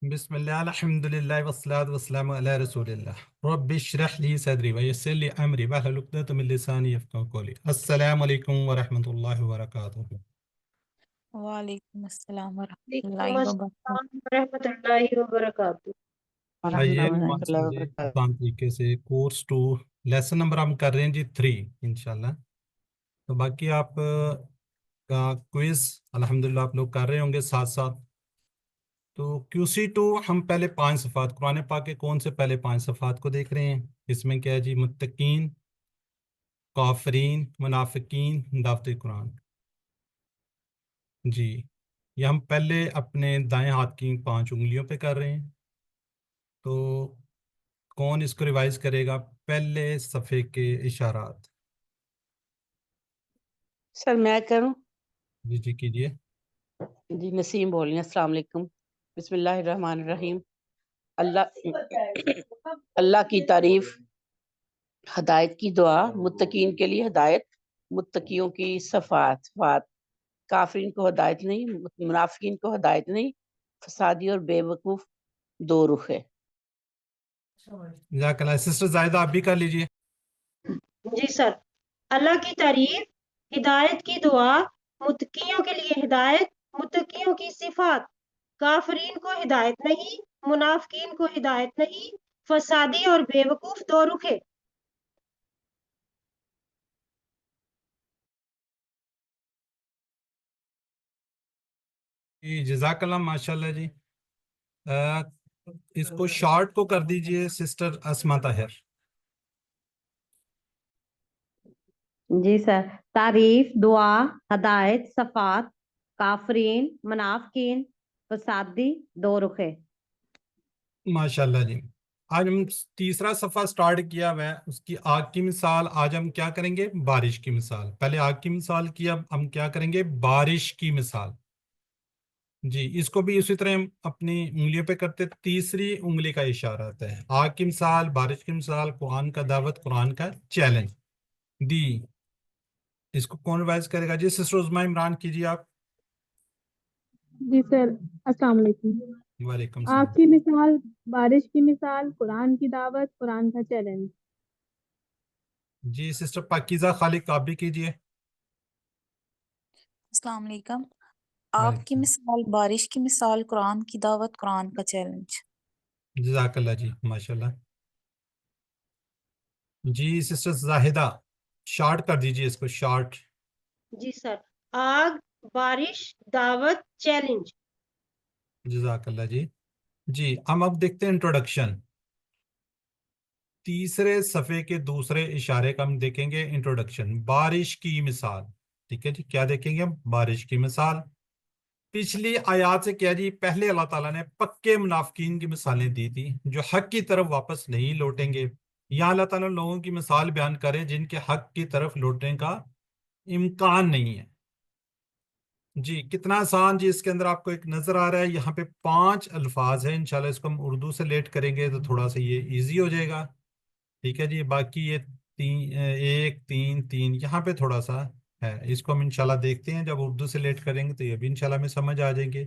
بسم الله الحمد لله والصلاة والسلام على رسول الله رب اشرح لي صدري ويسر لي أمري واحلل عقدة من لساني يفقهوا قولي السلام عليكم ورحمة الله وبركاته. وعلیکم السلام ورحمۃ وعلیکم اللہ وبرکاتہ۔ السلام ورحمۃ اللہ وبرکاتہ۔ آئیے ورحمۃ اللہ وبرکاتہ۔ آسان طریقے سے کورس 2 لیسن نمبر ہم کر رہے ہیں جی 3 انشاءاللہ۔ تو باقی آپ کا کوئز الحمدللہ آپ لوگ کر رہے ہوں گے ساتھ ساتھ۔ تو QC2 ہم پہلے 5 صفات قرآن پاک کے کون سے پہلے 5 صفات کو دیکھ رہے ہیں۔ اس میں کیا ہے جی؟ متقین، کافرین، منافقین، دعوت قرآن۔ جی یہ ہم پہلے اپنے دائیں ہاتھ کی 5 انگلیوں پہ کر رہے ہیں۔ تو کون اس کو ریوائز کرے گا؟ پہلے صفحے کے اشارات۔ سر میں کروں؟ جی جی کیجیے۔ جی نسیم بول رہی ہیں۔ السلام علیکم، بسم اللہ الرحمن الرحیم۔ اللہ کی تعریف، ہدایت کی دعا، متقین کے لیے ہدایت، متقیوں کی صفات، کافرین کو ہدایت نہیں، منافقین کو ہدایت نہیں، فسادی اور بے وقوف دو رخ ہے۔ جزاک اللہ۔ سسٹر زاہدہ آپ بھی کر لیجیے۔ جی سر، اللہ کی تعریف، ہدایت کی دعا، متقیوں کے لیے ہدایت، متقیوں کی صفات، کافرین کو ہدایت نہیں، منافقین کو ہدایت نہیں، فسادی اور بے وقوف دو رخے۔ جی جزاک اللہ، ماشاء اللہ جی۔ اس کو شارٹ کو کر دیجئے سسٹر اسما طاہر۔ جی سر، تعریف، دعا، ہدایت، صفات، کافرین، منافقین، فسادی، دو رخے۔ ماشاءاللہ جی۔ آج ہم تیسرا صفحہ سٹارٹ کیا ہوا ہے، اس کی آگ کی مثال۔ آج ہم کیا کریں گے؟ بارش کی مثال۔ پہلے آگ کی مثال کی، اب ہم کیا کریں گے؟ بارش کی مثال۔ جی اس کو بھی اسی طرح ہم اپنی انگلیوں پہ کرتے، تیسری انگلی کا اشارہ آتا ہے۔ آگ کی مثال، بارش کی مثال، قرآن کا دعوت، قرآن کا چیلنج۔ دی اس کو کون ریوائز کرے گا؟ جی سسٹر عظمیٰ عمران کیجیے آپ۔ جی سر، السلام علیکم۔ وعلیکم آگ السلام۔ کی مثال، بارش کی مثال، قرآن کی دعوت، قرآن کا چیلنج۔ جی سسٹر پاکیزہ خالق آپ بھی کیجیے۔ السلام علیکم۔ آپ کی مثال، بارش کی مثال، قرآن کی دعوت، قرآن کا چیلنج۔ جزاک اللہ جی، ماشاءاللہ۔ جی سسٹر زاہدہ شارٹ کر دیجیے اس کو، شارٹ۔ جی سر، آگ، بارش، دعوت، چیلنج۔ جزاک اللہ جی۔ جی ہم اب دیکھتے ہیں انٹروڈکشن۔ تیسرے صفحے کے دوسرے اشارے کا ہم دیکھیں گے انٹروڈکشن، بارش کی مثال۔ ٹھیک ہے جی، کیا دیکھیں گے ہم؟ بارش کی مثال۔ پچھلی آیات سے کیا جی؟ پہلے اللہ تعالیٰ نے پکے منافقین کی مثالیں دی تھی جو حق کی طرف واپس نہیں لوٹیں گے۔ یہاں اللہ تعالیٰ لوگوں کی مثال بیان کرے جن کے حق کی طرف لوٹنے کا امکان نہیں ہے۔ جی کتنا آسان جی، اس کے اندر آپ کو ایک نظر آ رہا ہے، یہاں پہ 5 الفاظ ہیں۔ انشاءاللہ اس کو ہم اردو سے لیٹ کریں گے تو تھوڑا سا یہ ایزی ہو جائے گا۔ ٹھیک ہے جی، باقی یہ 1 3 3 یہاں پہ تھوڑا سا ہے، اس کو ہم انشاءاللہ دیکھتے ہیں۔ جب اردو سے لیٹ کریں گے تو یہ بھی انشاءاللہ ہمیں سمجھ آ جائیں گے۔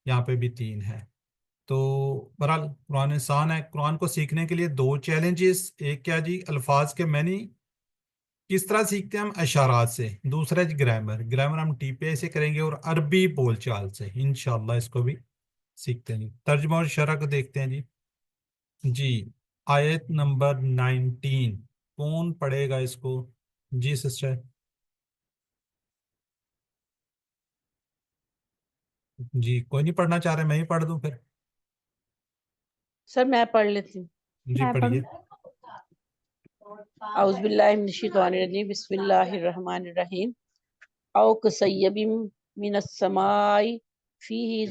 یہاں پہ بھی 3 ہے۔ تو بہرحال قرآن آسان ہے۔ قرآن کو سیکھنے کے لیے 2 چیلنجز، ایک کیا جی؟ الفاظ کے معنی کس طرح سیکھتے ہیں ہم؟ اشارات سے۔ دوسرا جی گرامر ہم ٹی پی آئی سے کریں گے، اور عربی بول چال سے انشاءاللہ اس کو بھی سیکھتے ہیں۔ ترجمہ اور شرح کو دیکھتے ہیں جی۔ جی آیت نمبر 19 کون پڑھے گا اس کو؟ جی سسٹر۔ جی کوئی نہیں پڑھنا چاہ رہے، میں ہی پڑھ دوں پھر؟ سر میں پڑھ لیتی ہوں۔ جی میں پڑھیے۔ اعوذ باللہ من الشیطان الرجیم، بسم اللہ الرحمن الرحیم۔ او کصیب من السماء فیہ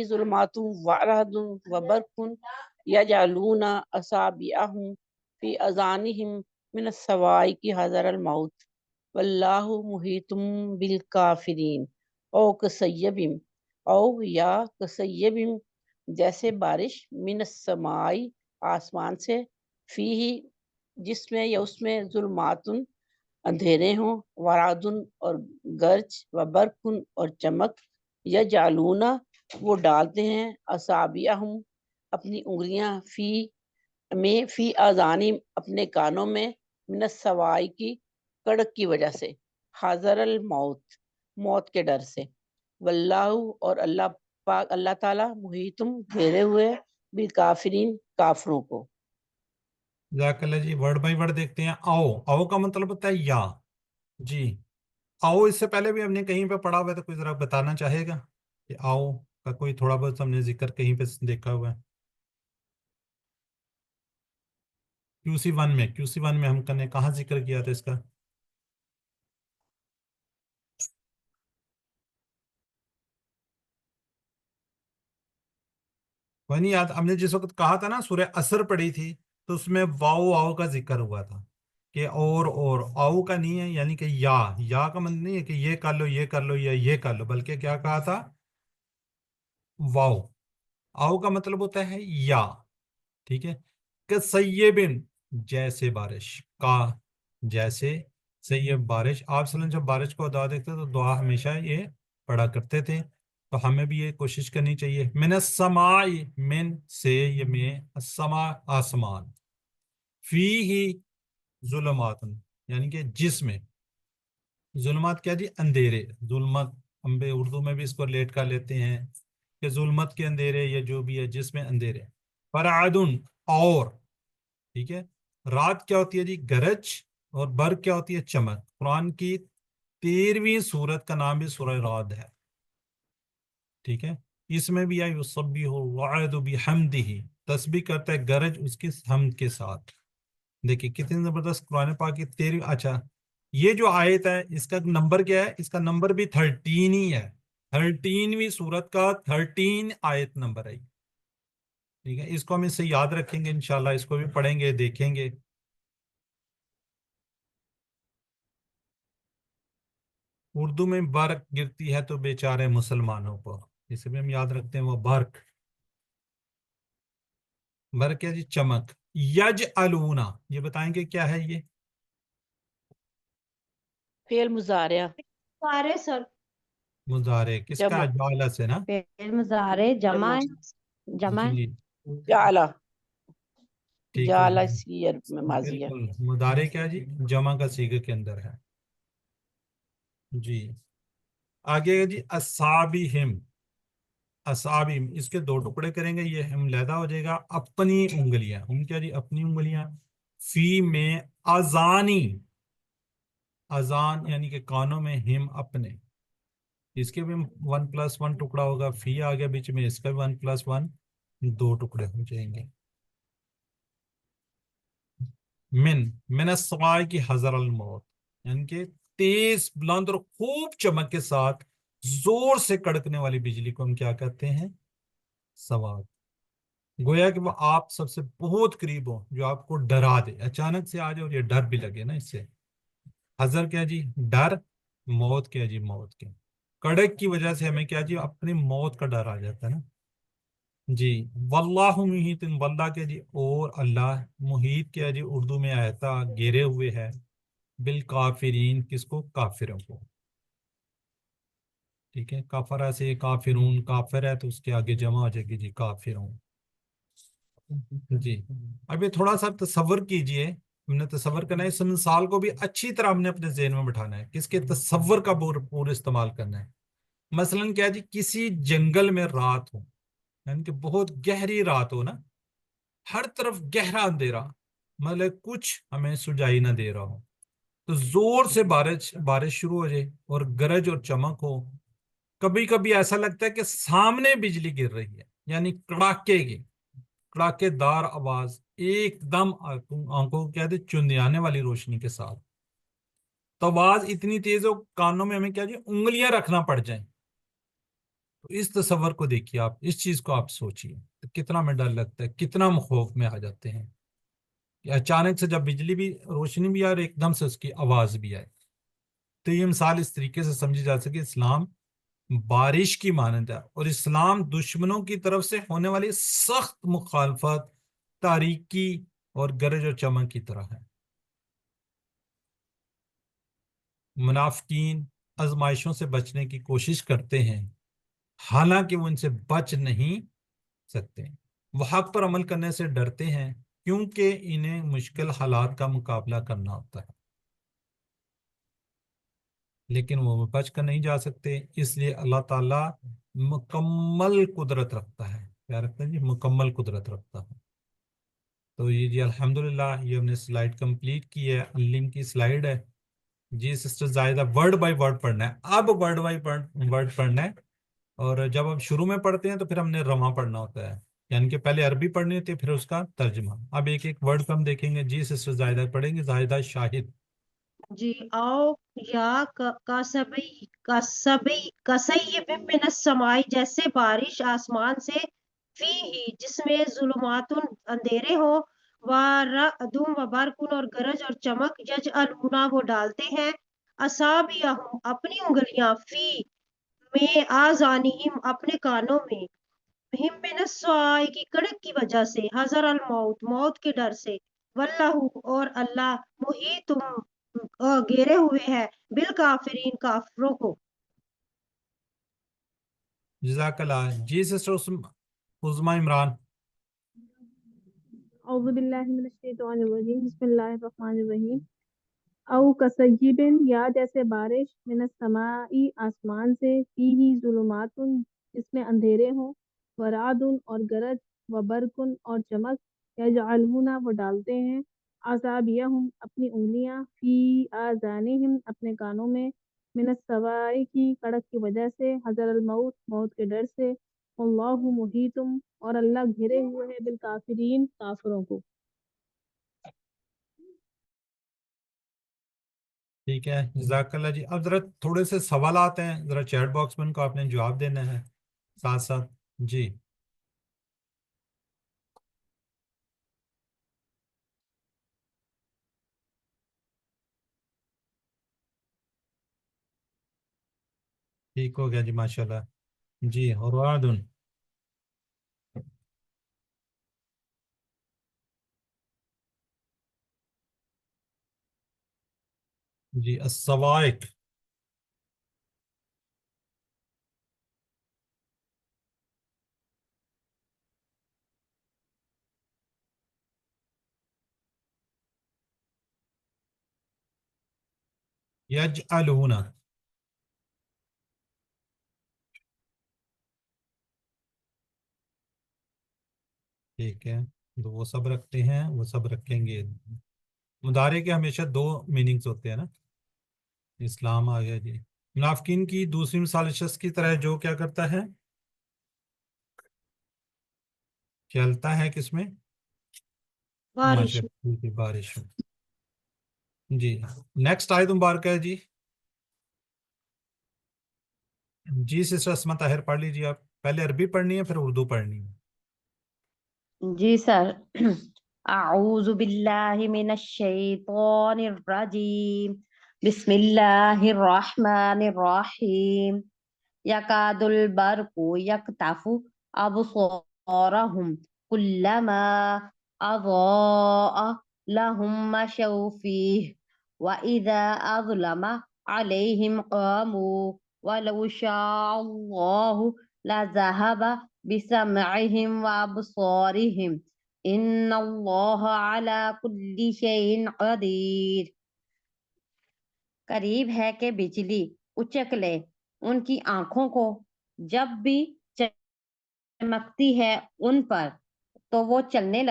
ظلمات ورعد وبرق یجعلون اصابعهم فی اذانہم من الصواعق حذر الموت واللہ محیط بالکافرین۔ او کصیب، او یا کصیب جیسے بارش، من السماء آسمان سے، فیہ جس میں یا اس میں، ظلمات اندھیرے ہوں، ورعد اور گرج، وبرق اور چمک، یجعلون وہ ڈالتے ہیں اصابعہم اپنی انگلیاں فی آذانی اپنے کانوں میں من السوائی کی کڑک کی وجہ سے، حذر الموت موت کے ڈر سے، واللہ اور اللہ پاک اللہ تعالیٰ محیطم گھیرے ہوئے بالکافرین کافروں کو۔ جزاک اللہ جی، ورڈ بائی ورڈ دیکھتے ہیں۔ آؤ، آؤ کا مطلب ہوتا ہے یا، جی آؤ اس سے پہلے بھی ہم نے کہیں پہ پڑھا ہوا ہے، تو کوئی ذرا بتانا چاہے گا کہ آؤ کا کوئی تھوڑا بہت ہم نے ذکر کہیں پہ دیکھا ہوا ہے؟ QC1 میں ہم نے کہاں ذکر کیا تھا اس کا؟ کوئی نہیں یاد؟ ہم نے جس وقت کہا تھا نا سورہ عصر پڑھی تھی، تو اس میں واؤ آؤ کا ذکر ہوا تھا کہ اور آؤ کا نہیں ہے، یعنی کہ یا کا مطلب نہیں ہے کہ یہ کر لو یہ کر لو یا یہ کر لو، بلکہ کیا کہا تھا؟ واؤ آؤ کا مطلب ہوتا ہے یا، ٹھیک ہے؟ کہ سیبن جیسے بارش، کا جیسے سیب بارش۔ آپ صلی اللہ علیہ وسلم جب بارش کو دعا دیکھتے تو دعا ہمیشہ یہ پڑھا کرتے تھے، تو ہمیں بھی یہ کوشش کرنی چاہیے۔ من السماء، من سے، یہ میں، السماء آسمان، فی ہی ظلمات یعنی کہ جس میں، ظلمات کیا جی؟ اندھیرے، ظلمت ہم بھی اردو میں بھی اس کو ریلیٹ کر لیتے ہیں کہ ظلمت کے اندھیرے یا جو بھی ہے جس میں اندھیرے۔ فرعدن اور، ٹھیک ہے؟ رات کیا ہوتی ہے جی؟ گرج، اور برق کیا ہوتی ہے؟ چمک۔ قرآن کی 13ویں سورت کا نام بھی سورہ رعد ہے، ٹھیک ہے؟ اس میں بھی آئی یسبح الرعد بحمدہ، تسبیح کرتا ہے گرج اس کی حمد کے ساتھ۔ دیکھیے کتنی زبردست قرآن پاک کی 13۔ اچھا یہ جو آیت ہے اس کا نمبر کیا ہے؟ اس کا نمبر بھی 13 ہی ہے، 13ویں سورت کا 13 آیت نمبر ہے، ٹھیک ہے؟ اس کو ہم اس سے یاد رکھیں گے انشاءاللہ، اس کو بھی پڑھیں گے، دیکھیں گے۔ اردو میں برق گرتی ہے تو بیچارے مسلمانوں کو، اسے بھی ہم یاد رکھتے ہیں، وہ برق ہے جی چمک۔ یجعلون، یہ بتائیں گے کیا ہے یہ؟ فعل مضارع سارے سر مضارع کس کا؟ جمع، جعل سے نا؟ فعل مضارع جمع ہے، جمع ہے۔ جی جعلہ ٹھیک ہے، جعلہ اس کی عرب میں ماضی ہے۔ بالکل مضارع کیا جی؟ جمع کا صیغہ کے اندر ہے۔ جی آگے جی اصابہم، اصابہم اس کے 2 ٹکڑے کریں گے، یہ ہم لیدہ ہو جائے گا اپنی انگلیاں، ہم کیا جی؟ اپنی انگلیاں۔ فی میں اذانی، اذان یعنی کہ کانوں میں، ہم اپنے، اس کے بھی 1+1 ٹکڑا ہوگا، فی آ گیا بیچ میں، اس کا بھی 1+1 2 ٹکڑے ہو جائیں گے۔ من السماء کی حذر الموت، یعنی کہ تیز بلند اور خوب چمک کے ساتھ زور سے کڑکنے والی بجلی کو ہم کیا کہتے ہیں؟ سواد۔ گویا کہ وہ آپ سب سے بہت قریب ہو، جو آپ کو ڈرا دے، اچانک سے آ جائے اور یہ ڈر بھی لگے نا اس سے۔ حذر کیا جی؟ ڈر۔ موت کیا جی؟ موت کے کڑک کی وجہ سے ہمیں کیا جی؟ اپنی موت کا ڈر آ جاتا ہے نا جی۔ واللہ محیط، واللہ کیا جی؟ اور اللہ، محیط کیا جی؟ اردو میں آیا تھا گھیرے ہوئے ہے، بالکافرین، کس کو؟ کافروں کو، ٹھیک ہے؟ کافرہ سے کافرون، کافر ہے تو اس کے آگے جمع ہو جائے گی جی کافرون۔ جی اب یہ تھوڑا سا تصور کیجئے، ہم نے تصور کرنا ہے، اس مثال کو بھی اچھی طرح ہم نے اپنے ذہن میں بٹھانا ہے، کس کے؟ تصور کا پورا استعمال کرنا ہے۔ مثلا کیا جی؟ کسی جنگل میں رات ہو، یعنی کہ بہت گہری رات ہو نا، ہر طرف گہرا اندھیرا، مطلب کچھ ہمیں سجائی نہ دے رہا ہو، تو زور سے بارش شروع ہو جائے اور گرج اور چمک ہو، کبھی کبھی ایسا لگتا ہے کہ سامنے بجلی گر رہی ہے، یعنی کڑاکے دار آواز، ایک دم آنکھوں کو کیا دے چندیانے والی روشنی کے ساتھ، تو آواز اتنی تیز ہو کانوں میں ہمیں کیا جی؟ انگلیاں رکھنا پڑ جائیں۔ تو اس تصور کو دیکھیے آپ، اس چیز کو آپ سوچیے، کتنا ہمیں ڈر لگتا ہے، کتنا ہم خوف میں آ جاتے ہیں کہ اچانک سے جب بجلی بھی، روشنی بھی آئے اور ایک دم سے اس کی آواز بھی آئے۔ تو یہ مثال اس طریقے سے سمجھی جا سکے، اسلام بارش کی مانند ہے، اور اسلام دشمنوں کی طرف سے ہونے والی سخت مخالفت، تاریکی اور گرج و چمک کی طرح ہے۔ منافقین آزمائشوں سے بچنے کی کوشش کرتے ہیں، حالانکہ وہ ان سے بچ نہیں سکتے. وہ حق پر عمل کرنے سے ڈرتے ہیں کیونکہ انہیں مشکل حالات کا مقابلہ کرنا ہوتا ہے، لیکن وہ بچ کر نہیں جا سکتے. اس لیے اللہ تعالیٰ مکمل قدرت رکھتا ہے. کیا رکھتا ہے جی؟ مکمل قدرت رکھتا ہے. تو یہ جی الحمدللہ یہ ہم نے سلائیڈ کمپلیٹ کی ہے. لنک کی سلائیڈ ہے جی. Sister Zaida word by word پڑھنا ہے. اب ورڈ بائی ورڈ پڑھنا ہے. اور جب ہم شروع میں پڑھتے ہیں تو پھر ہم نے رواں پڑھنا ہوتا ہے، یعنی کہ پہلے عربی پڑھنی ہوتی ہے پھر اس کا ترجمہ. اب ایک ایک ورڈ کو ہم دیکھیں گے. جی سسٹر زائدہ پڑھیں گے. زائدہ شاہد. جی آؤ یا کسیب من السماء، جیسے بارش آسمان سے، فی ہی جس میں ظلمات اندھیرے ہو، ورعد و برق اور گرج اور چمک، یجعلون وہ ڈالتے ہیں، اصابعہم اپنی انگلیاں، فی میں آذانہم اپنے کانوں میں، ہم من الصواعق کی کڑک کی وجہ سے، حذر الموت موت کے ڈر سے، واللہ اور اللہ محیط گھیرے ہوئے ہے بالکافرین کافروں کو. جزاک اللہ. جی سسٹر عظمیٰ عمران. اعوذ باللہ من الشیطان الرجیم بسم اللہ الرحمن الرحیم. او کسیبن یا جیسے بارش، من السماء آسمان سے، فیہ ظلمات جس میں اندھیرے ہوں، ورعد اور گرج، وبرق اور چمک، یجعلون وہ ڈالتے ہیں، اصابعہم اپنی انگلیاں، فی آذانہم اپنے کانوں میں، من الصواعق کی کڑک کی وجہ سے، حذر الموت موت کے ڈر سے، اللہ محیط اور اللہ گھرے ہوئے ہے بالکافرین کافروں کو. ٹھیک ہے جزاک اللہ جی. اب ذرا تھوڑے سے سوالات ہیں، ذرا چیٹ باکس میں ان کو آپ نے جواب دینا ہے ساتھ ساتھ. جی ٹھیک ہو گیا جی ماشاءاللہ. جی اور وعدن. جی الصواعق. یجعلون. ٹھیک ہے تو وہ سب رکھتے ہیں، وہ سب رکھیں گے. مضارع کے ہمیشہ دو میننگز ہوتے ہیں نا. اسلام آ گیا جی. منافقین کی دوسری مثال شخص کی طرح جو کیا کرتا ہے، چلتا ہے کس میں؟ بارش. بارش. جی نیکسٹ آیت مبارکہ ہے جی. جی سسٹر اسما طاہر پڑھ لیجیے. آپ پہلے عربی پڑھنی ہے پھر اردو پڑھنی ہے. جی سر. اعوذ باللہ من الشیطان الرجیم بسم اللہ الرحمن الرحیم. یکاد البرق یقطف ابصارهم کلما اضاء لهم مشوا فیہ واذا اظلم علیہم قاموا ولو شاء اللہ لذهب بسمعهم وابصارهم ان اللہ علی کل شیء قدیر. قریب ہے کہ بجلی اچک لے ان کی آنکھوں کو جب بھی چمکتی ہے ان پر تو وہ چلنے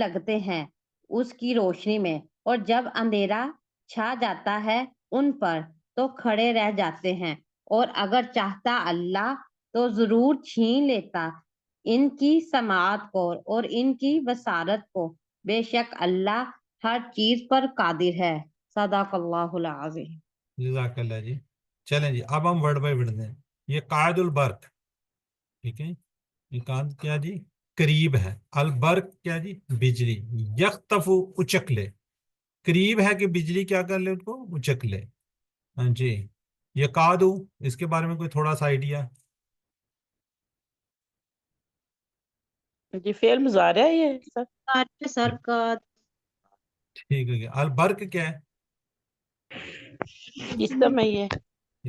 لگتے ہیں اس کی روشنی میں، اور جب اندھیرا چھا جاتا ہے ان پر تو کھڑے رہ جاتے ہیں، اور اگر چاہتا اللہ تو ضرور چھین لیتا ان کی سماعت کو اور ان کی بصارت کو، بے شک اللہ ہر چیز پر قادر ہے. صدق اللہ العظیم. جزاک اللہ جی. چلیں جی اب ہم ورڈ بائی ورڈ دیں. یہ قائد البرق. ٹھیک ہے یہ قائد کیا جی؟ قریب ہے. البرق کیا جی؟ بجلی. یختف اچک لے. قریب ہے کہ بجلی کیا کر لے ان کو اچک لے. ہاں جی. یقاد اس کے بارے میں کوئی تھوڑا سا آئیڈیا؟ جی فعل مضارع ہے یہ سر. سر کا ٹھیک ہے. البرق کیا ہے؟ اس میں یہ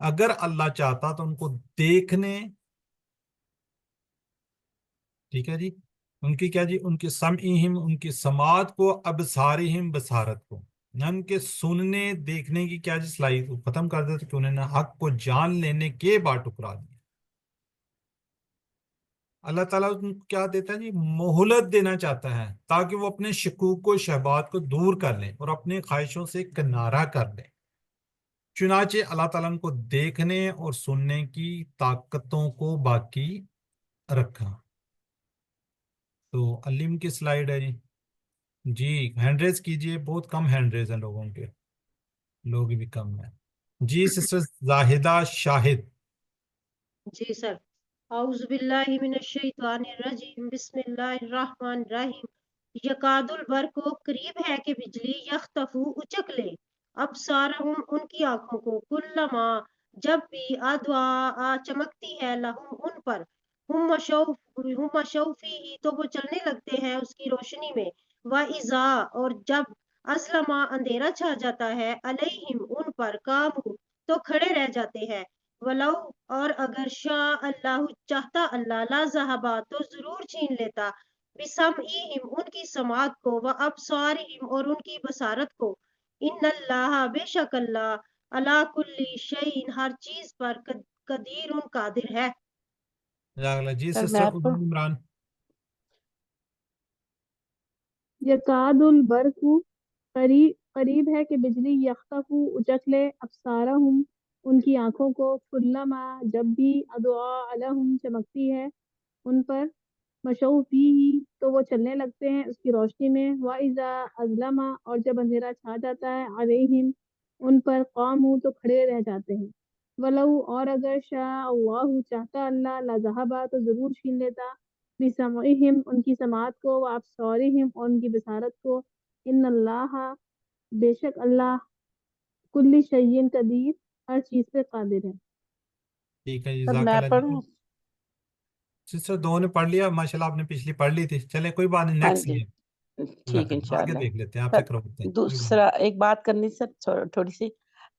اگر اللہ چاہتا تو ان کو دیکھنے، ٹھیک ہے جی، ان کی کیا جی، ان کی سمعہم، ان کی سماعت کو، ابصارہم، بصارت کو، نہ ان کے سننے دیکھنے کی کیا جی صلاحیت کو ختم کر دیتے کہ انہوں نے حق کو جان لینے کے بعد ٹکرا دیا۔ اللہ تعالیٰ ان کو کیا دیتا ہے جی، مہلت دینا چاہتا ہے تاکہ وہ اپنے شکوک و شبہات کو دور کر لیں اور اپنی خواہشوں سے کنارہ کر لیں۔ چنانچہ اللہ تعالیٰ ان کو دیکھنے اور سننے کی طاقتوں کو باقی رکھا۔ تو علم کی سلائیڈ ہے جی، جی ہینڈ ریز کیجئے، بہت کم ہینڈ ریز ہیں لوگوں کے، لوگ بھی کم ہیں جی۔ سسٹر زاہدہ شاہد۔ جی سر، اعوذ باللہ من الشیطان الرجیم، بسم اللہ الرحمن الرحیم۔ یکاد البرق، قریب ہے کہ بجلی، یختفو، اچک لے، ابصارہم، ان کی آنکھوں کو، کلما، جب بھی، ادوا، چمکتی ہے، لہم، ان پر، ہم مشوا فیہ، تو وہ چلنے لگتے ہیں اس کی روشنی میں، وَإِذَا، اور جب، اسلما، اندھیرا چھا جاتا ہے، علیہم، ان پر، قاموا، تو کھڑے رہ جاتے ہیں، ولو، اور اگر شاء اللہ، چاہتا اللہ، لا ذہبا، تو ضرور چھین لیتا، بسمعہم، ان کی سماعت کو، و ابصارہم، اور ان کی بصارت کو، ان اللہ، بے شک اللہ، علی کل شیء، ہر چیز پر، قدیر، قادر ہے۔ جزاک اللہ جی۔ سر میں سسٹر آپ کو عمران۔ یکاد البرق، قریب ہے کہ بجلی، یخطف، اچک لے، ابصارہم، ان کی آنکھوں کو، کلما، جب بھی، اضاء لہم، چمکتی ہے ان پر، مشوا فیہ، تو وہ چلنے لگتے ہیں اس کی روشنی میں، وَإِذَا أَظْلَمَ، اور جب اندھیرا چھا جاتا ہے، علیہم، ان پر، قاموا، تو کھڑے رہ جاتے ہیں، ولو، اور اگر شاء اللہ، چاہتا اللہ، لذہبا، تو ضرور چھین لیتا، بسمعہم، ان کی سماعت کو، وابصارہم، اور ان کی بصارت کو، ان اللہ، بے شک اللہ، کل شیء قدیر، ہر چیز پہ قادر ہے۔ ٹھیک ہے جی، سر جزاک میں اللہ جی۔ پڑھوں؟ سسٹر دو نے پڑھ لیا ماشاءاللہ، آپ نے پچھلی پڑھ لی تھی، چلے کوئی بات نہیں، ہاں نیکسٹ جی، یہ اللہ ٹھیک ہے کرے، آگے انشاءاللہ۔ دیکھ لیتے ہیں، آپ سر سے کرواتے ہیں، کوئی بات دوسرا ایک بات کرنی سر، تھوڑی سی،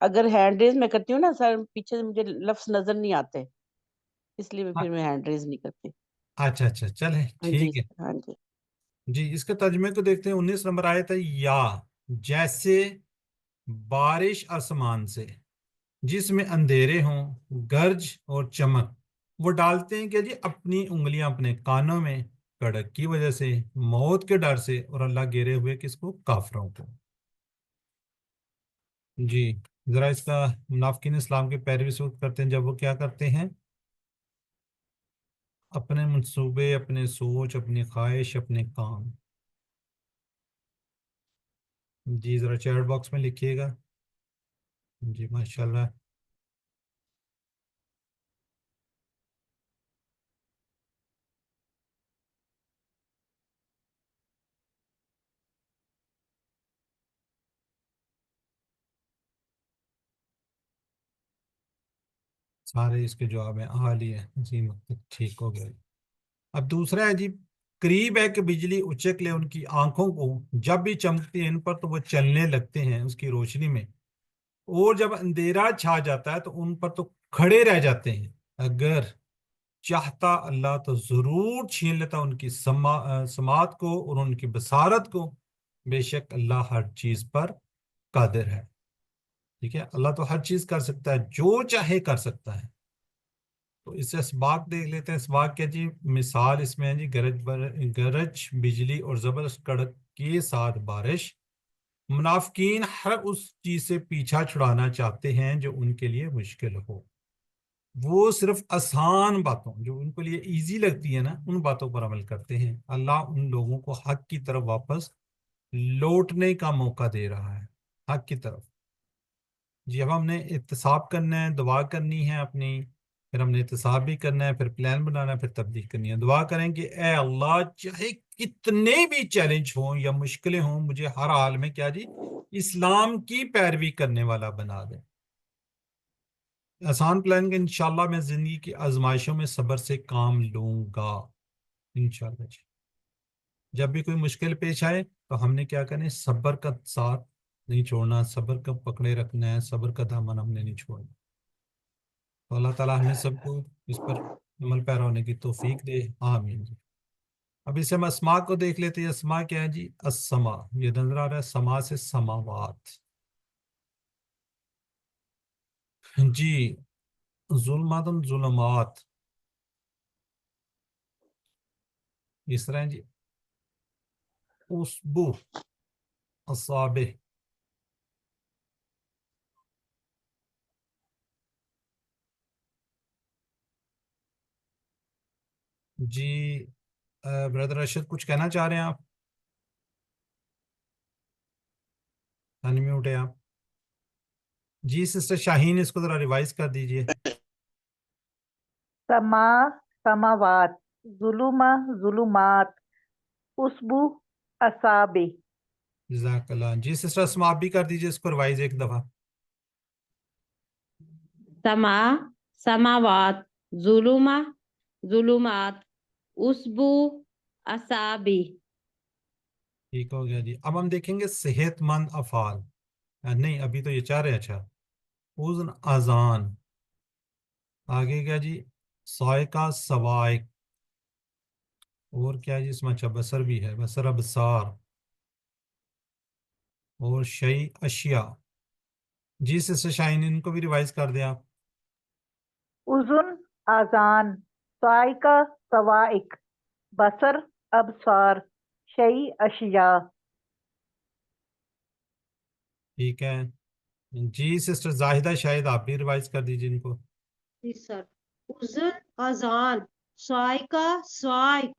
اگر ہینڈ ریز میں کرتی ہوں نا سر، پیچھے سے مجھے لفظ نظر نہیں آتے، اس لیے نہیں۔ پھر میں ہینڈ ریز نہیں کرتی۔ اچھا اچھا، چلے ہاں جی، ٹھیک ہے ہاں جی۔ جی۔ اس کے ترجمے کو دیکھتے ہیں، 19 نمبر آیت ہے، یا جیسے بارش آسمان سے جس میں اندھیرے ہوں، گرج اور چمک، وہ ڈالتے ہیں کہ جی اپنی انگلیاں اپنے کانوں میں، کڑک کی وجہ سے، موت کے ڈر سے، اور اللہ گھیرے ہوئے کس کو، کافروں کو۔ جی ذرا اس کا منافقین اسلام کی پیروی سے کرتے ہیں، جب وہ کیا کرتے ہیں، اپنے منصوبے، اپنے سوچ، اپنی خواہش، اپنے کام۔ جی ذرا چیٹ باکس میں لکھیے گا جی، ماشاءاللہ۔ سارے اس کے جواب ہیں، حالی ہے جی، مطلب ٹھیک ہو گیا۔ اب دوسرا ہے جی، قریب ہے کہ بجلی اچک لے ان کی آنکھوں کو، جب بھی چمکتی ہے ان پر تو وہ چلنے لگتے ہیں اس کی روشنی میں، اور جب اندھیرا چھا جاتا ہے تو ان پر تو کھڑے رہ جاتے ہیں، اگر چاہتا اللہ تو ضرور چھین لیتا ان کی سماعت کو اور ان کی بصارت کو، بے شک اللہ ہر چیز پر قادر ہے۔ ٹھیک ہے، اللہ تو ہر چیز کر سکتا ہے، جو چاہے کر سکتا ہے۔ تو اس سے اسباق دیکھ لیتے ہیں۔ اسباق کیا جی، مثال اس میں ہے جی، گرج بجلی اور زبردست کڑک کے ساتھ بارش۔ منافقین ہر اس چیز سے پیچھا چھڑانا چاہتے ہیں جو ان کے لیے مشکل ہو، وہ صرف آسان باتوں، جو ان کے لیے ایزی لگتی ہے نا، ان باتوں پر عمل کرتے ہیں۔ اللہ ان لوگوں کو حق کی طرف واپس لوٹنے کا موقع دے رہا ہے، حق کی طرف۔ جی اب ہم نے احتساب کرنا ہے، دعا کرنی ہے اپنی، پھر ہم نے احتساب بھی کرنا ہے، پھر پلان بنانا ہے، پھر تبلیغ کرنی ہے۔ دعا کریں کہ اے اللہ، چاہے کتنے بھی چیلنج ہوں یا مشکلیں ہوں، مجھے ہر حال میں کیا جی، اسلام کی پیروی کرنے والا بنا دیں۔ آسان پلان کہ انشاءاللہ میں زندگی کی آزمائشوں میں صبر سے کام لوں گا انشاءاللہ جی۔ جب بھی کوئی مشکل پیش آئے تو ہم نے کیا کرنا ہے، صبر کا ساتھ نہیں چھوڑنا، صبر کا پکڑے رکھنا ہے، صبر کا دامن ہم نے نہیں چھوڑنا۔ تو اللہ تعالیٰ ہمیں سب کو اس پر عمل پیرا ہونے کی توفیق دے، آمین جی۔ اب اسے ہم اسما کو دیکھ لیتے ہیں۔ اسما کیا ہے جی؟ السما، یہ نظر آ رہا ہے سما سے سماوات جی۔ ظلمات ظلمات اس طرح ہے جی۔ اسبو اصابع جی۔ بردر ارشد کچھ کہنا چاہ رہے ہیں آپ؟ انمیوٹ ہے آپ جی۔ سسٹر شاہین اس کو ذرا ریوائز کر دیجئے۔ سما سماوات، ظلمہ ظلمات، اسبو اصابع۔ جزاک اللہ جی۔ سسٹر اسما آپ بھی کر دیجئے اس کو ریوائز ایک دفعہ۔ سما سماوات، ظلمہ ظلمات، اسبو اصابی۔ ٹھیک ہو گیا جی۔ اب ہم دیکھیں گے صحت مند افعال، نہیں ابھی تو یہ چاہ رہے ہیں۔ اچھا، اذن اذان، آگے کیا جی؟ سائقہ سوائق، اور کیا جی اس میں؟ اچھا بصر بھی ہے، بصر ابصار، اور شیء اشیاء۔ جی سسٹر شاہین ان کو بھی ریوائز کر دیں آپ۔ اذن آذان، سائقہ سوائق، بصر ابصار، شیء اشیاء۔ ٹھیک ہے جی۔ سسٹر زاہدہ شاہد آپ بھی ریوائز کر دیجیے ان کو۔ جی سر، اذن اذان، سائقہ سوائق،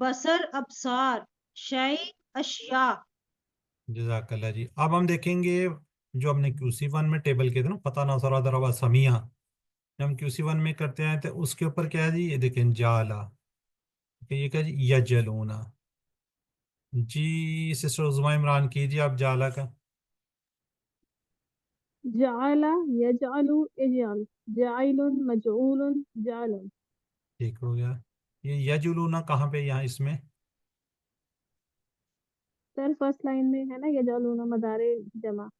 بصر ابصار، شیء اشیاء۔ جزاک اللہ جی۔ اب ہم دیکھیں گے جو ہم نے QC1 میں ٹیبل کے تھے نا، فتح نصر ضرب سمیہ، جب ہم QC1 میں کرتے ہیں تو اس کے اوپر کیا ہے جی؟ یہ دیکھیں جالا، یہ کیا جی؟ یجلونا۔ جی سسٹر عظمیٰ عمران کیجیے آپ جالا کا۔ جعل يجعل اجعل، جاعل مجعول جعل۔ ٹھیک ہو گیا۔ یہ یجلونا کہاں پہ یہاں اس میں؟ سر فرسٹ لائن میں ہے نا یجعلون مدارے جمع ہاں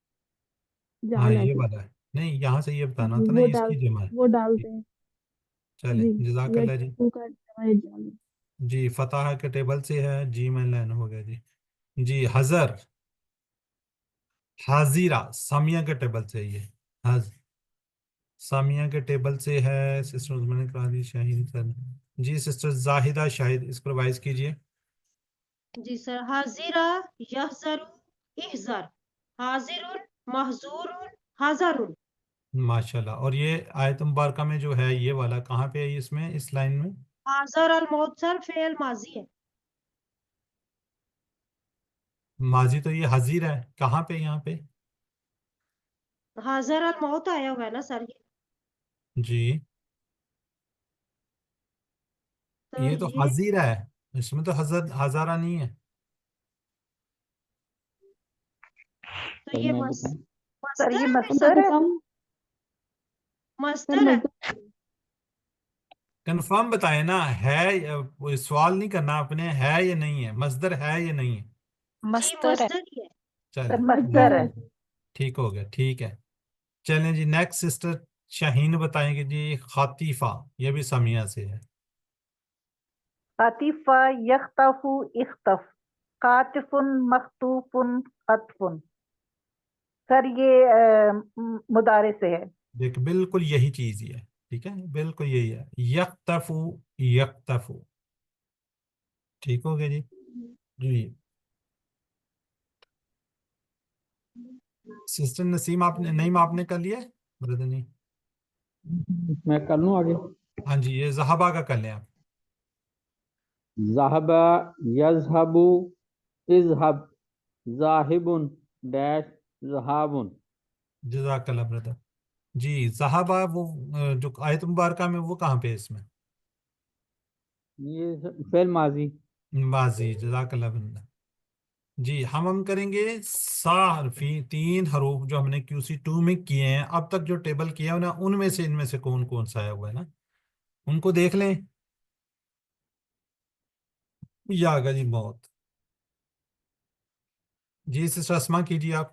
جعل یہ کی، والا ہے، نہیں یہاں سے یہ بتانا تھا نا وہ اس ڈال کی جمع ہے۔ وہ ڈالتے ہیں چلیں جی۔ جزاک اللہ جی۔ یجعلون کا جمع یجعلون۔ جی فتح کے ٹیبل سے ہے، جی میں لین ہو گیا جی۔ جی حضر، حاضرہ، سامیہ کے ٹیبل سے یہ سامیہ کے ٹیبل سے ہے۔ سسٹر میں نے کرا دی شاہین سر۔ جی سسٹر زاہدہ شاہد اس کو ریوائز کیجیے۔ جی سر، حاضرہ یحذر احذر، حاضر محظور حذر۔ ماشاءاللہ۔ اور یہ آیت مبارکہ میں جو ہے یہ والا کہاں پہ ہے اس میں، اس لائن میں؟ حاضر الموت سر فعل ماضی ہے۔ ماضی تو یہ حضیر ہے، کہاں پہ یہاں پہ؟ حاضر الموت آیا ہوا ہے نا سر، جی تو یہ تو یہ حضیر ہے، اس میں تو ہزارہ نہیں ہے۔ تو یہ سر یہ مصدر مصدر ہے۔ مصدر ہے۔ کنفرم بتائیں نا، ہے وہ سوال نہیں کرنا آپ نے، ہے یا نہیں ہے، مصدر ہے یا نہیں ہے؟ جی مصدر ہے۔ مصدر ہی ہے۔ چلیں سر مصدر ہے۔ ٹھیک ہو گیا، ٹھیک ہے۔ چلیں جی نیکسٹ سسٹر شاہین بتائیں گے جی خاطیفہ، یہ بھی سمیہ سے ہے۔ خطیفہ یخطف اختف، قاطف مخطوف خطف۔ سر یہ مضارع سے ہے۔ دیکھ بالکل یہی چیز ہی ہے، ٹھیک ہے بالکل یہی ہے، یختفو یختفو۔ ٹھیک ہو گیا جی۔ جی سسٹر نسیم آپ نے، نعیم آپ نے کر لیا ہے؟ بردر نہیں، میں کر لوں آگے۔ ہاں جی یہ زہبا کا کر لیں آپ۔ ذہب یذہب اذہب ذاہب ڈیش ذہاب۔ جزاک اللہ بردر۔ جی زہبا وہ جو آیت مبارکہ میں وہ کہاں پہ ہے اس میں؟ یہ فعل ماضی۔ ماضی، جزاک اللہ بردر۔ جی ہم کریں گے سا حرفی 3 حروف جو ہم نے QC2 میں کیے ہیں اب تک، جو ٹیبل کیا ہے نا ان میں سے، ان میں سے کون کون سا آیا ہوا ہے نا ان کو دیکھ لیں۔ یہ آگا جی موت۔ جی سسٹر اسما کیجیے آپ۔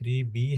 3B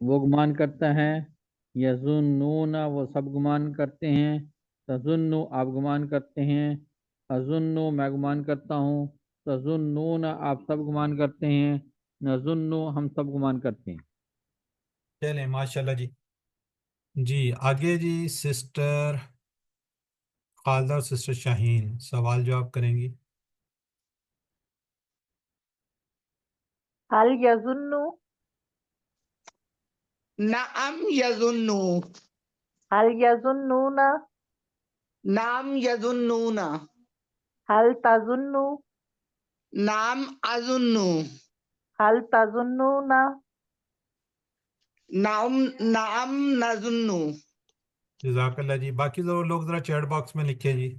وہ گمان کرتا ہے، یظنون وہ سب گمان کرتے ہیں، تظن آپ گمان کرتے ہیں، اظن میں گمان کرتا ہوں، تظنون آپ سب گمان کرتے ہیں، نظن ہم سب گمان کرتے ہیں۔ چلیں ماشاءاللہ جی۔ جی آگے جی سسٹر خالدہ اور سسٹر شاہین سوال جواب کریں گی۔ هل يظن نعم يظن. هل يظنون نعم يظنون. هل تظن نعم أظن. هل تظنون نعم نعم نظن. جزاک اللہ جی۔ باقی لوگ ذرا چیٹ باکس میں لکھیں جی۔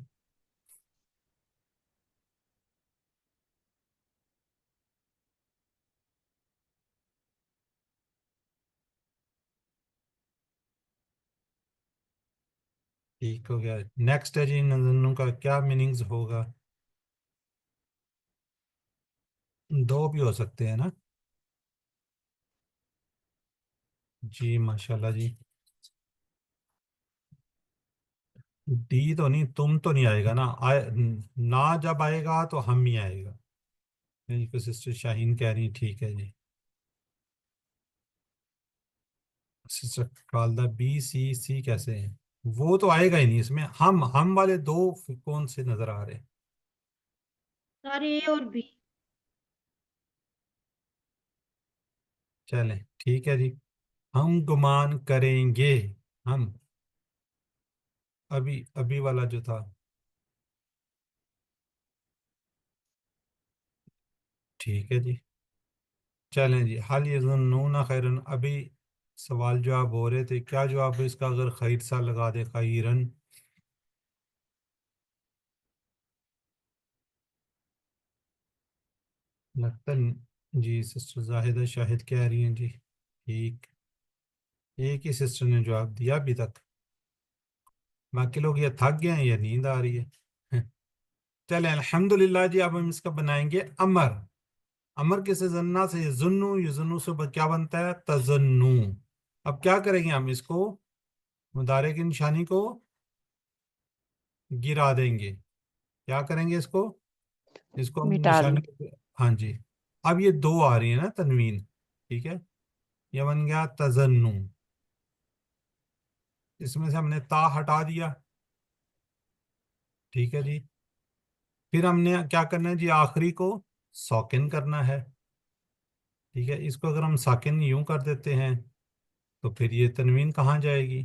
ٹھیک ہو گیا۔ نیکسٹ ہے جی نظنوں کا کیا میننگز ہوگا؟ دو بھی ہو سکتے ہیں نا؟ جی ماشاءاللہ جی۔ ڈی تو نہیں، تم تو نہیں آئے گا نا، نا جب آئے گا تو ہم ہی آئے گا۔ سسٹر شاہین کہہ رہی ہیں ٹھیک ہے جی۔ سسٹر خالدہ بی سی سی کیسے ہیں؟ وہ تو آئے گا ہی نہیں اس میں، ہم والے دو کون سے نظر آ رہے ہیں؟ سر اے اور بی۔ چلیں ٹھیک ہے جی۔ ہم گمان کریں گے، ہم ابھی والا جو تھا ٹھیک ہے جی۔ چلیں جی حل یظنون خیرن، ابھی سوال جواب ہو رہے تھے، کیا جواب ہے اس کا اگر خیر سا لگا دے؟ خیرن لگتا جی سسٹر زاہدہ شاہد کہہ رہی ہیں جی ٹھیک۔ ایک ہی سسٹر نے جواب دیا ابھی تک، باقی لوگ یا تھک گئے ہیں یا نیند آ رہی ہے۔ چلیں الحمدللہ جی۔ اب ہم اس کا بنائیں گے امر۔ امر کسے زننا سے یظنو، یظنو سے کیا بنتا ہے؟ تظنو۔ اب کیا کریں گے ہم اس کو، مضارع کی نشانی کو گرا دیں گے۔ کیا کریں گے اس کو ہم مٹا دیں نشانی، ہاں جی۔ اب یہ دو آ رہی ہیں نا تنوین، ٹھیک ہے، یہ بن گیا تظنو، اس میں سے ہم نے تا ہٹا دیا، ٹھیک ہے جی۔ پھر ہم نے کیا کرنا ہے جی، آخری کو ساکن کرنا ہے، ٹھیک ہے۔ اس کو اگر ہم ساکن یوں کر دیتے ہیں تو پھر یہ تنوین کہاں جائے گی؟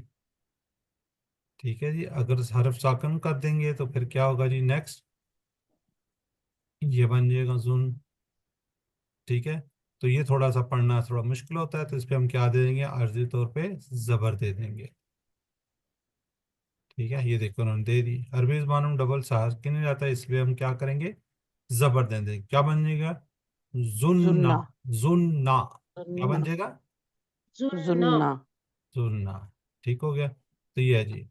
ٹھیک ہے جی۔ اگر حرف ساکن کر دیں گے تو پھر کیا ہوگا جی؟ نیکسٹ یہ بن جائے گا زن، ٹھیک ہے۔ تو یہ تھوڑا سا پڑھنا تھوڑا مشکل ہوتا ہے، تو اس پہ ہم کیا دے دیں گے؟ عارضی طور پہ زبر دے دیں گے، ٹھیک ہے۔ یہ دیکھو انہوں نے دے دی، عربی زبانوں میں ڈبل ساکن نہیں رہتا، اس لیے ہم کیا کریں گے؟ زبر دیں گے۔ کیا بن جائے گا؟ زننا، زننا زننا کیا بن جائے گا؟ زننا زننا زننا، ٹھیک ہو گیا۔ تو یہ ہے جی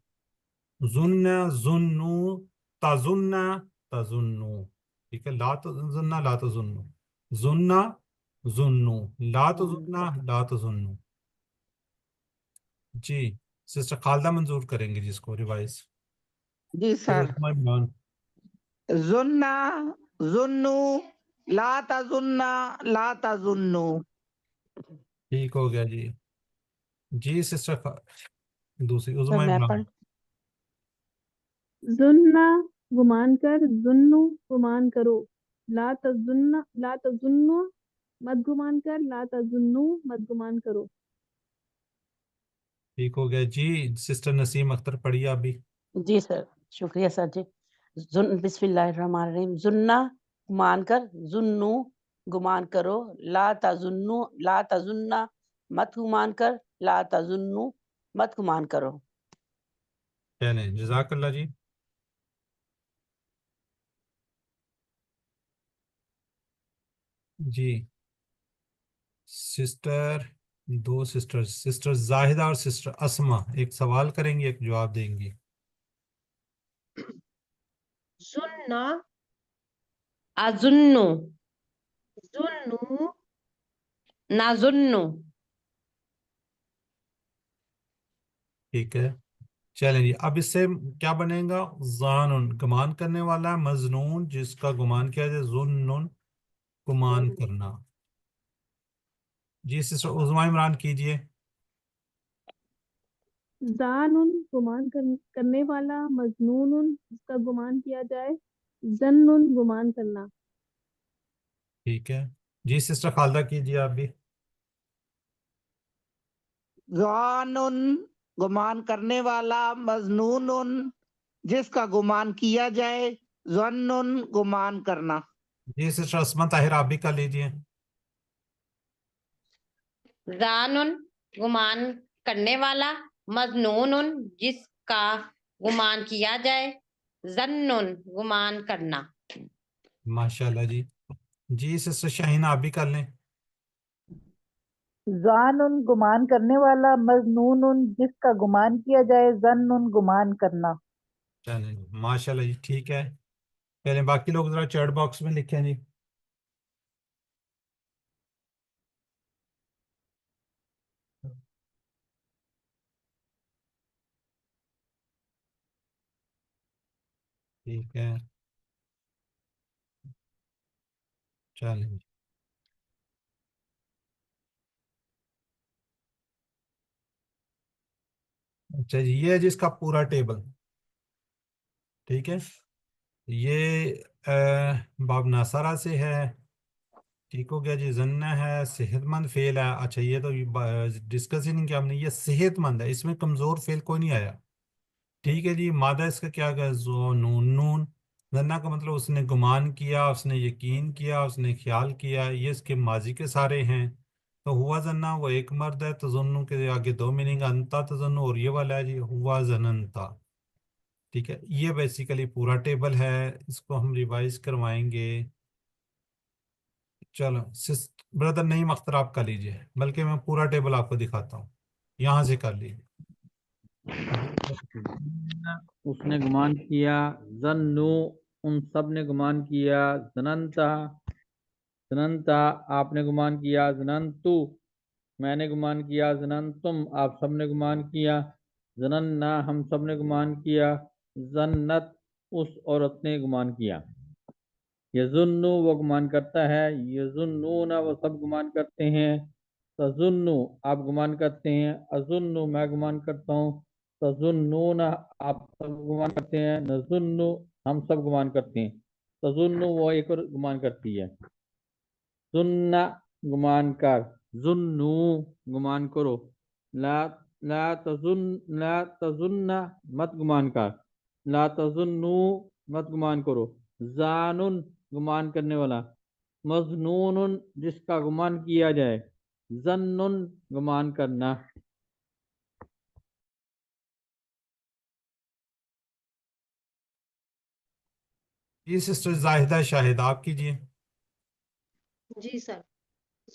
زننا، زنو، تظننا، تظنو، ٹھیک ہے۔ لا تظننا، لا تظنو، زننا، زنو، لا تظننا، لا تظنو۔ جی سسٹر خالدہ منظور کریں گے جس کو ریوائز۔ جی سر۔ ظن ظنو لا تظن لا تظنو۔ ٹھیک ہو گیا جی۔ جی سسٹر دوسری سر عظمیٰ میں عمران۔ پڑھ ظننا گمان کر، ظنو گمان کرو، لا تظنوا مت گمان کر، لا تظنو مت گمان کرو۔ ٹھیک ہو گیا جی۔ سسٹر نسیم اختر پڑھیے ابھی۔ جی سر، شکریہ سر جی۔ بسم اللہ الرحمن الرحیم۔ زننا گمان کر، ظنو گمان کرو، لا تظنو لا تظننا مت گمان کر، لا تظنو مت گمان کرو۔ چلیں جزاک اللہ جی۔ جی سسٹر دو سسٹر زاہدہ اور سسٹر اسما ایک سوال کریں گی، ایک جواب دیں گی۔ زننا، أظن، زنو، نظن، ٹھیک ہے چلیں جی اب اس سے کیا بنے گا ظانن گمان کرنے والا ہے مظنون جس کا گمان کیا جائے ظنن گمان کرنا جی سسٹر عظما عمران کیجئے ظانن گمان کرنے والا مظنون جس کا گمان کیا جائے ظنن گمان کرنا ٹھیک ہے جی سسٹر خالدہ کیجئے آپ بھی ظانن گمان کرنے والا مظنون جس کا گمان کیا جائے ظنن گمان کرنا جی سسٹر اسما طاہر آپ بھی کر لیجئے زانن گمان کرنے والا مظنون جس کا گمان کیا جائے ظنن گمان کرنا ماشاءاللہ جی جی سسٹر شاہین آپ بھی کر لیں ظانن گمان کرنے والا مظنون جس کا گمان کیا جائے ظنن گمان کرنا چلیں ماشاءاللہ جی ٹھیک ہے پہلے باقی لوگ ذرا چیٹ باکس میں لکھیں جی ٹھیک ہے چلیں جی اچھا جی یہ ہے جس کا پورا ٹیبل ٹھیک ہے یہ باب ناصرہ سے ہے ٹھیک ہو گیا جی زنہ ہے صحت مند فعل ہے اچھا یہ تو ڈسکس ہی نہیں کیا ہم نے یہ صحت مند ہے اس میں کمزور فعل کوئی نہیں آیا ٹھیک ہے جی مادہ اس کا کیا گیا زو نون نون زنہ کا مطلب اس نے گمان کیا اس نے یقین کیا اس نے خیال کیا یہ اس کے ماضی کے سارے ہیں تو ہوا زنہ وہ ایک مرد ہے تظنو کے آگے دو میننگ انتا تظنو اور یہ والا ہے جی ہوا زننتا ٹھیک ہے یہ بیسیکلی پورا ٹیبل ہے اس کو ہم ریوائز کروائیں گے چلو بردر نعیم اختر آپ کر لیجئے بلکہ میں پورا ٹیبل آپ کو دکھاتا ہوں یہاں سے کر لیجئے اس نے گمان کیا ظنو ان سب نے گمان کیا ظننتا ظننتا آپ نے گمان کیا ظننتو میں نے گمان کیا ظننتم آپ سب نے گمان کیا ظننا ہم سب نے گمان کیا ظنت اس عورت نے گمان کیا یظنو وہ گمان کرتا ہے یظنون وہ سب گمان کرتے ہیں تظنو آپ گمان کرتے ہیں اظنو میں گمان کرتا ہوں تظنون آپ سب گمان کرتے ہیں نظنو ہم سب گمان کرتے ہیں تظنو وہ ایک اور گمان کرتی ہے ظن گمان کر ظنو گمان کرو لا تظن مت گمان کر لا تظنو مت گمان کرو ظانن گمان کرنے والا مظنون جس کا گمان کیا جائے ظنن گمان کرنا یہ سسٹر زاہدہ شاہد آپ کیجئے جی سر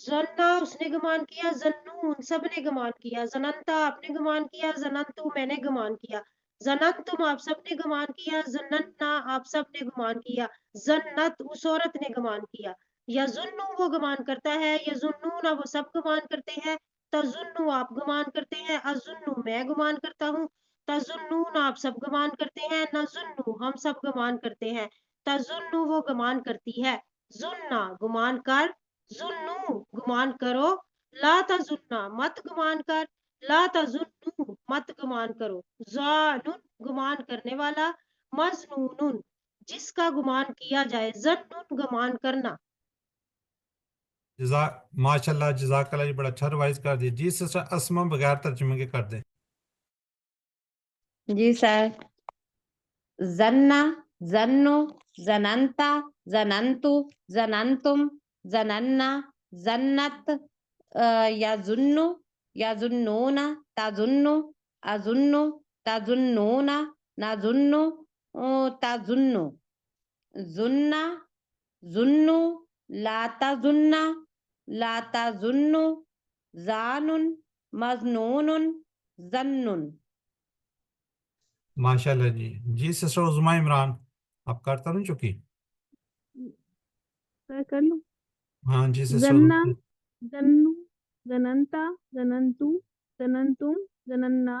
زنا اس نے گمان کیا زنون سب نے گمان کیا زننتا آپ نے گمان کیا زننتو میں نے گمان کیا زننتم آپ سب نے گمان کیا زنننا آپ سب نے گمان کیا زنت اس عورت نے گمان کیا یظنو وہ گمان کرتا ہے یظنون وہ سب گمان کرتے ہیں تظنو آپ گمان کرتے ہیں اظنو میں گمان کرتا ہوں تظنون آپ سب گمان کرتے ہیں نظنو ہم سب گمان کرتے ہیں تظنو وہ گمان کرتی ہے زننا گمان کر ظنو گمان کرو لا تظنا مت گمان کر لا تظنو مت گمان کرو ظانن گمان کرنے والا مظنون جس کا گمان کیا جائے ظنن گمان کرنا ماشاء اللہ جزاک اللہ جی بڑا اچھا ریوائز کر دیا جی سسٹر اسما بغیر ترجمے کے کر دیں جی سر زنا زنو زننتا زننتو زننتم زننا زنت یظنو یظنون تظنو اظنو تظنون نظنو تظنو ظنا ظنو لا تظن لا تظنو ظانن مظنون ظنن ماشاءاللہ جی جی سسٹر عظما عمران آپ کرتا نہیں چکی سر کر لوں ہاں جی سسٹر زننا زنو زننتا زننتو زننتم زننا